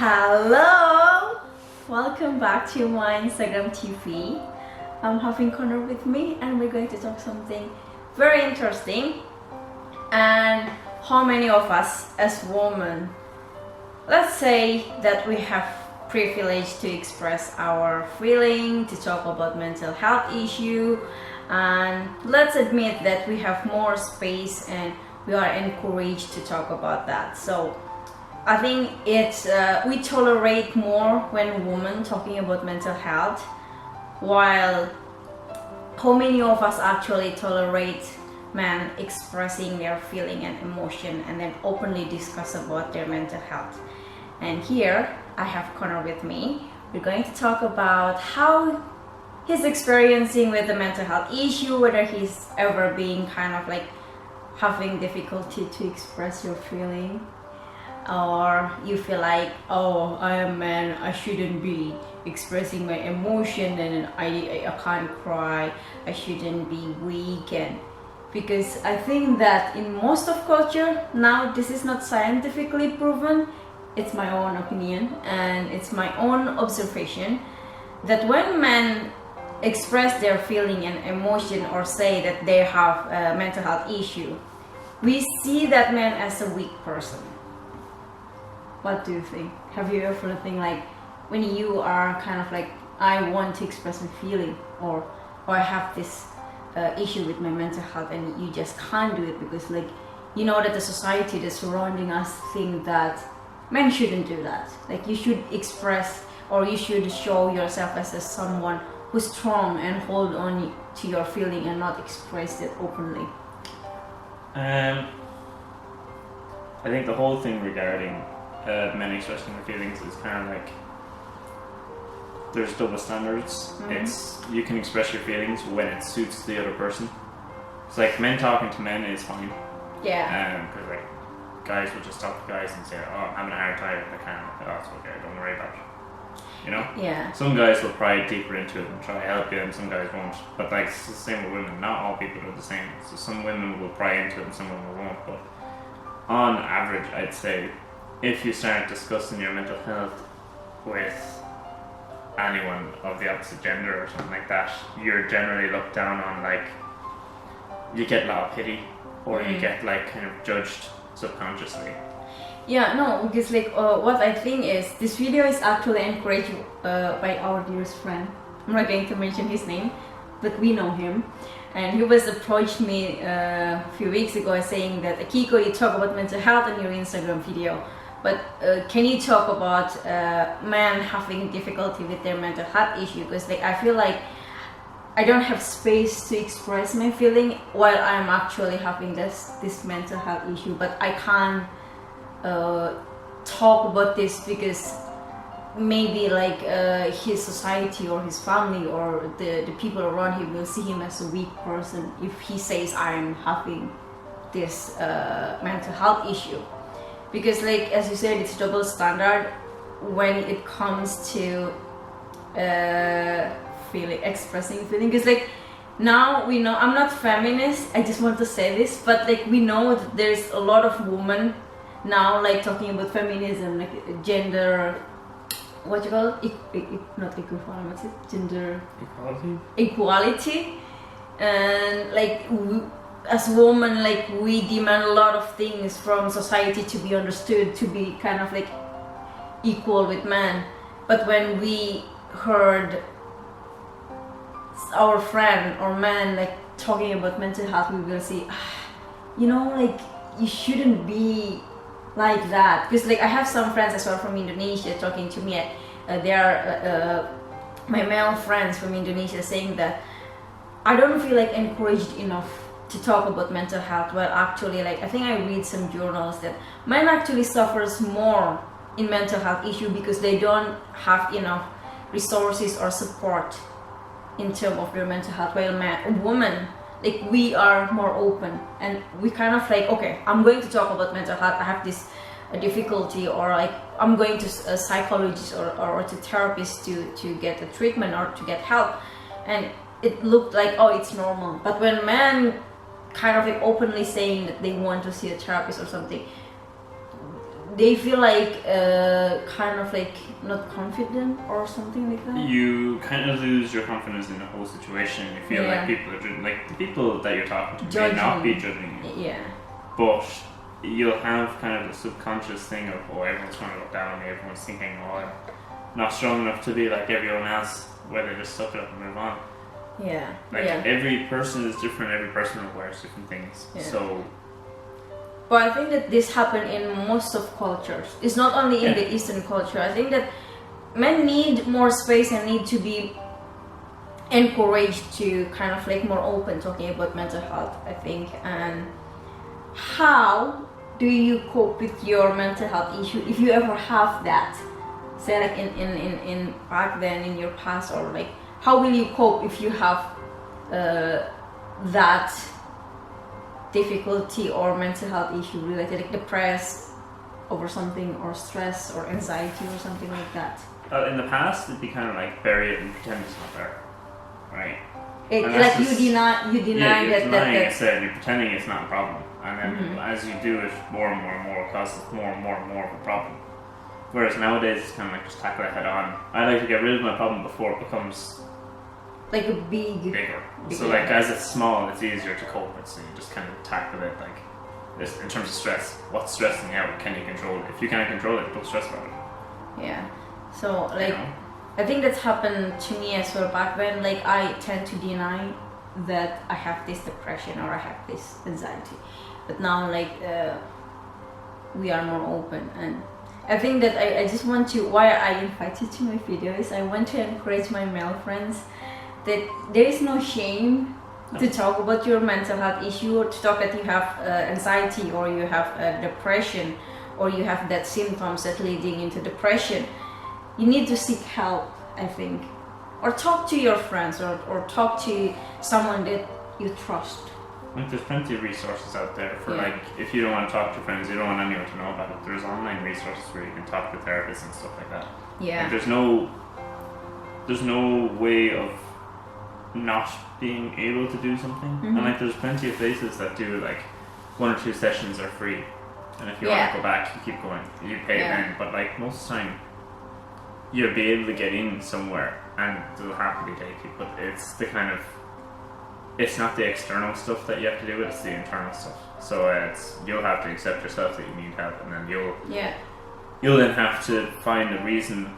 Hello! Welcome back to my Instagram TV. I'm having Connor with me and we're going to talk something very interesting. And how many of us as women, let's say that we have privilege to express our feeling, to talk about mental health issue, and let's admit that we have more space and we are encouraged to talk about that. So I think we tolerate more when women talking about mental health, while how many of us actually tolerate men expressing their feeling and emotion and then openly discuss about their mental health. And here I have Connor with me. We're going to talk about how he's experiencing with the mental health issue, whether he's ever being kind of like having difficulty to express your feeling, or you feel like, oh, I am a man, I shouldn't be expressing my emotion and I can't cry, I shouldn't be weak. And because I think that in most of culture now, this is not scientifically proven, it's my own opinion and it's my own observation, that when men express their feeling and emotion or say that they have a mental health issue, we see that man as a weak person. What do you think? Have you ever think like when you are kind of like, I want to express my feeling, or I have this issue with my mental health, and you just can't do it because like you know that the society that's surrounding us think that men shouldn't do that. Like you should express or you should show yourself as someone who's strong and hold on to your feeling and not express it openly. I think the whole thing regarding men expressing their feelings is kind of like there's double standards. Mm-hmm. It's you can express your feelings when it suits the other person. It's like men talking to men is fine. Yeah. Because like guys will just talk to guys and say, "Oh, I'm having a hard time. I can't." Oh, it's okay. Don't worry about it. You know. Yeah. Some guys will pry deeper into it and try to help you, and some guys won't. But like it's the same with women. Not all people are the same. So some women will pry into it and some women won't. But on average, I'd say, if you start discussing your mental health with anyone of the opposite gender or something like that, you're generally looked down on, like you get a lot of pity, or you get like kind of judged subconsciously. Yeah, no, because like what I think is this video is actually encouraged by our dearest friend. I'm not going to mention his name, but we know him. And he was approached me a few weeks ago saying that, Akiko, you talk about mental health in your Instagram video, but can you talk about men having difficulty with their mental health issue? Because like I feel like I don't have space to express my feeling while I'm actually having this mental health issue, but I can't talk about this because maybe like his society or his family or the people around him will see him as a weak person if he says I'm having this mental health issue. Because like as you said, it's double standard when it comes to expressing feeling. Because like now we know, I'm not feminist, I just want to say this, but like we know that there's a lot of women now like talking about feminism, like gender, what you call it? Not equality, what's it? Gender equality. And like as women, like we demand a lot of things from society to be understood, to be kind of like equal with men. But when we heard our friend or man like talking about mental health, we will say, you know, like you shouldn't be like that. Because like I have some friends as well from Indonesia talking to me. They are my male friends from Indonesia saying that I don't feel like encouraged enough to talk about mental health. Well, actually, like I think I read some journals that men actually suffers more in mental health issue because they don't have enough resources or support in terms of their mental health. While women, like we are more open and we kind of like, okay, I'm going to talk about mental health. I have this difficulty, or like I'm going to a psychologist or to therapist to get a treatment or to get help, and it looked like, oh, it's normal. But when men kind of like openly saying that they want to see a therapist or something, they feel like kind of like not confident or something like that. You kind of lose your confidence in the whole situation. You feel Yeah. like people are like the people that you're talking to may Judging. not be judging you, Yeah. but you'll have kind of the subconscious thing of, oh, everyone's trying to look down on me. Everyone's thinking, oh, I'm not strong enough to be like everyone else. Where they just suck it up and move on. Yeah. Like Yeah. every person is different. Every person requires different things. Yeah. So But I think that this happens in most of cultures. It's not only in Yeah. the Eastern culture. I think that men need more space and need to be encouraged to kind of like more open talking about mental health, I think. And how do you cope with your mental health issue if you ever have that? Say like in back then in your past, or like how will you cope if you have that difficulty or mental health issue related, like depressed over something, or stress or anxiety or something like that? in the past, it'd be kind of like bury it and pretend it's not there, right? It, And like that's you just- deny You're denying that it, so you're pretending it's not a problem, and then Mhm. as you do it more and more and more, it causes more and more and more of a problem. Whereas nowadays, it's kind of like just tackle it head on. I like to get rid of my problem before it becomes like a big bigger. So Yeah. like as it's small, it's easier to cope with. So you just kind of tackle it like this in terms of stress. What's stressing you out? Can you control it? If you can't control it, don't stress about it. yeah. So like you know? I think that's happened to me as well back then. Like I tend to deny that I have this depression or I have this anxiety, but now like we are more open, and I think that I just want to, why I invite you to my videos, I want to encourage my male friends that there is no shame to talk about your mental health issue, or to talk that you have anxiety or you have depression or you have that symptoms that leading into depression. You need to seek help, I think, or talk to your friends, or talk to someone that you trust. Like there's plenty of resources out there for Yeah. like if you don't want to talk to friends, you don't want anyone to know about it. There's online resources where you can talk to therapists and stuff like that. Yeah. Like there's no way of not being able to do something. Mhm. And like there's plenty of places that do like 1 or 2 sessions are free. And if you Yeah. want to go back, you keep going. You pay Yeah. then. But like most of the time you'll be able to get in somewhere and they'll happily take you. But it's the kind of it's not the external stuff that you have to do, it's the internal stuff. So you'll have to accept yourself that you need help, and then you'll then have to find a reason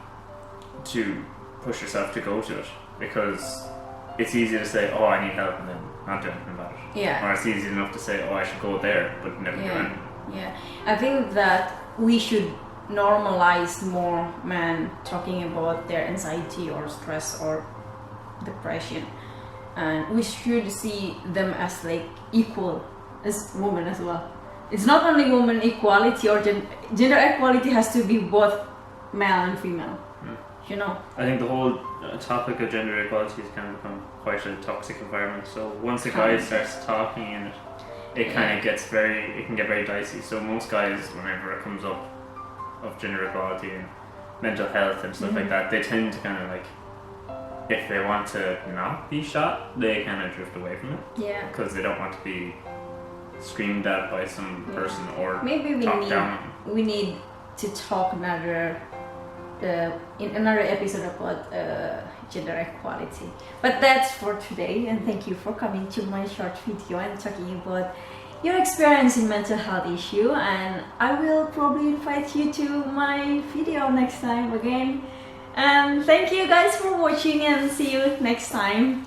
to push yourself to go to it, because it's easy to say, oh, I need help, and then not do anything about it. Yeah. Or it's easy enough to say, oh, I should go there, but never do Yeah. anything. Yeah, I think that we should normalize more men talking about their anxiety or stress or depression, and we should see them as like equal as women as well. It's not only woman equality or gender equality has to be both male and female. You know. I think the whole topic of gender equality has kind of become quite a toxic environment. So once a guy starts talking in it, it kind of gets it can get very dicey. So most guys, whenever it comes up of gender equality and mental health and stuff like that, they tend to kind of like, if they want to not be shot, they kind of drift away from it, Yeah. because they don't want to be screamed at by some person or Maybe talked down on. we need to talk in another episode about gender equality. But that's for today, and thank you for coming to my short video and talking about your experience in mental health issue, and I will probably invite you to my video next time again. And thank you guys for watching, and see you next time.